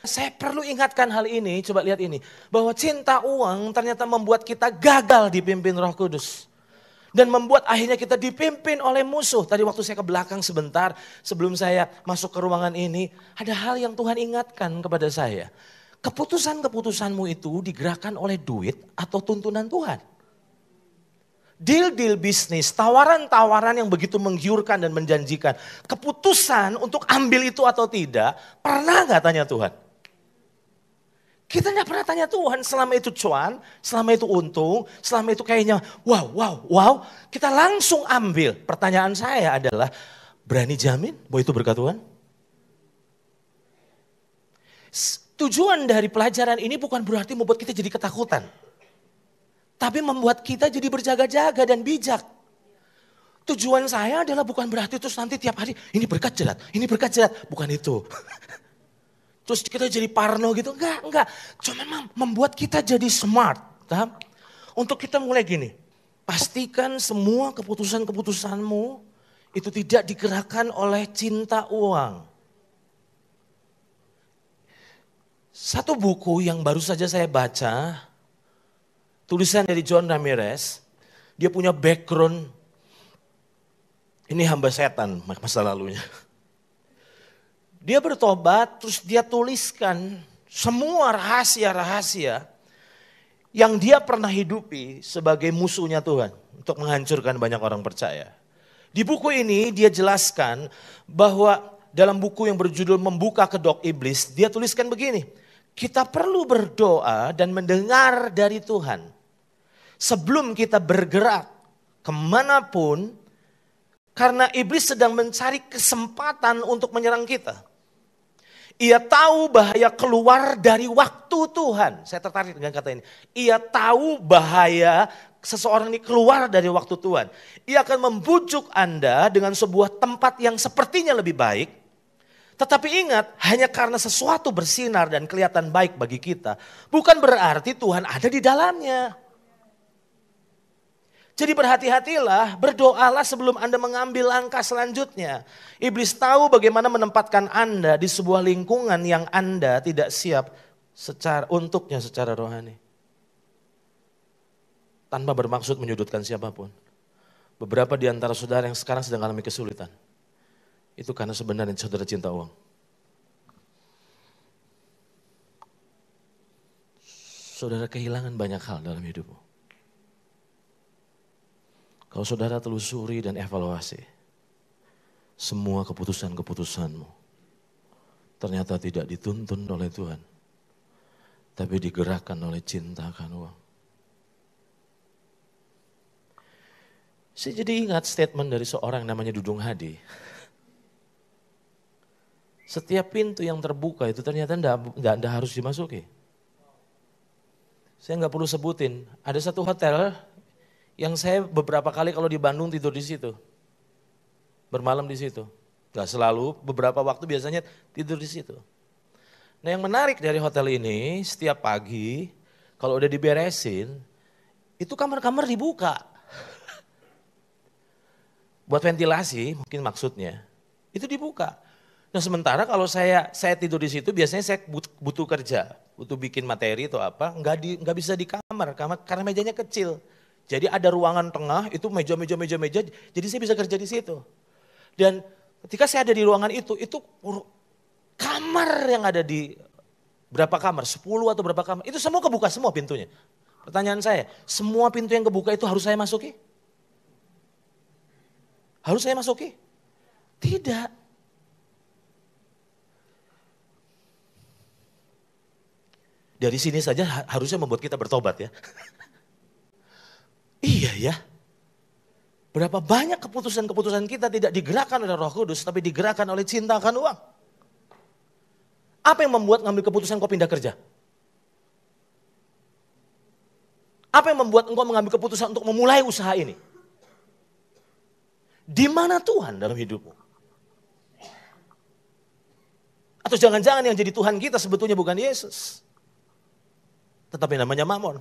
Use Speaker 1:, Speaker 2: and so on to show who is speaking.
Speaker 1: saya perlu ingatkan hal ini, coba lihat ini. Bahwa cinta uang ternyata membuat kita gagal dipimpin Roh Kudus. Dan membuat akhirnya kita dipimpin oleh musuh. Tadi waktu saya ke belakang sebentar, sebelum saya masuk ke ruangan ini, ada hal yang Tuhan ingatkan kepada saya. Keputusan-keputusanmu itu digerakkan oleh duit atau tuntunan Tuhan. Deal-deal bisnis, tawaran-tawaran yang begitu menggiurkan dan menjanjikan. Keputusan untuk ambil itu atau tidak, pernah gak tanya Tuhan? Kita gak pernah tanya Tuhan, selama itu cuan, selama itu untung, selama itu kayaknya wow. Kita langsung ambil. Pertanyaan saya adalah, berani jamin bahwa itu berkat Tuhan? Tujuan dari pelajaran ini bukan berarti membuat kita jadi ketakutan. Tapi membuat kita jadi berjaga-jaga dan bijak. Tujuan saya adalah bukan berarti terus nanti tiap hari, ini berkat jerat, bukan itu. Terus kita jadi parno gitu, enggak. Cuma membuat kita jadi smart. Tahap? Untuk kita mulai gini, pastikan semua keputusan-keputusanmu itu tidak digerakkan oleh cinta uang. Satu buku yang baru saja saya baca, tulisan dari John Ramirez, dia punya background, ini hamba setan masa lalunya. Dia bertobat, terus dia tuliskan semua rahasia-rahasia yang dia pernah hidupi sebagai musuhnya Tuhan untuk menghancurkan banyak orang percaya. Di buku ini dia jelaskan bahwa dalam buku yang berjudul Membuka Kedok Iblis, dia tuliskan begini, kita perlu berdoa dan mendengar dari Tuhan sebelum kita bergerak kemanapun, karena iblis sedang mencari kesempatan untuk menyerang kita. Ia tahu bahaya keluar dari waktu Tuhan. Saya tertarik dengan kata ini. Ia tahu bahaya seseorang ini keluar dari waktu Tuhan. Ia akan membujuk Anda dengan sebuah tempat yang sepertinya lebih baik. Tetapi ingat, hanya karena sesuatu bersinar dan kelihatan baik bagi kita, bukan berarti Tuhan ada di dalamnya. Jadi berhati-hatilah, berdoalah sebelum Anda mengambil langkah selanjutnya. Iblis tahu bagaimana menempatkan Anda di sebuah lingkungan yang Anda tidak siap untuknya secara rohani. Tanpa bermaksud menyudutkan siapapun. Beberapa di antara saudara yang sekarang sedang mengalami kesulitan. Itu karena sebenarnya saudara cinta uang. Saudara kehilangan banyak hal dalam hidupmu. Kalau saudara telusuri dan evaluasi, semua keputusan-keputusanmu ternyata tidak dituntun oleh Tuhan, tapi digerakkan oleh cinta akan uang. Saya jadi ingat statement dari seorang namanya Dudung Hadi. Setiap pintu yang terbuka itu ternyata tidak harus dimasuki. Saya nggak perlu sebutin, ada satu hotel yang saya beberapa kali kalau di Bandung tidur di situ. Bermalam di situ. Gak selalu, beberapa waktu biasanya tidur di situ. Nah yang menarik dari hotel ini, setiap pagi kalau udah diberesin, itu kamar-kamar dibuka. Buat ventilasi mungkin maksudnya, itu dibuka. Nah sementara kalau saya tidur di situ biasanya saya butuh kerja, butuh bikin materi atau apa, nggak bisa di kamar karena mejanya kecil. Jadi ada ruangan tengah, itu meja, jadi saya bisa kerja di situ. Dan ketika saya ada di ruangan itu kamar yang ada di, berapa kamar, 10 atau berapa kamar, itu semua kebuka semua pintunya. Pertanyaan saya, semua pintu yang kebuka itu harus saya masuki? Harus saya masuki? Tidak. Dari sini saja harusnya membuat kita bertobat ya. Iya ya. Berapa banyak keputusan-keputusan kita tidak digerakkan oleh Roh Kudus, tapi digerakkan oleh cinta akan uang. Apa yang membuat ngambil keputusan kau pindah kerja? Apa yang membuat engkau mengambil keputusan untuk memulai usaha ini? Di mana Tuhan dalam hidupmu? Atau jangan-jangan yang jadi Tuhan kita sebetulnya bukan Yesus, tetapi namanya Mamon.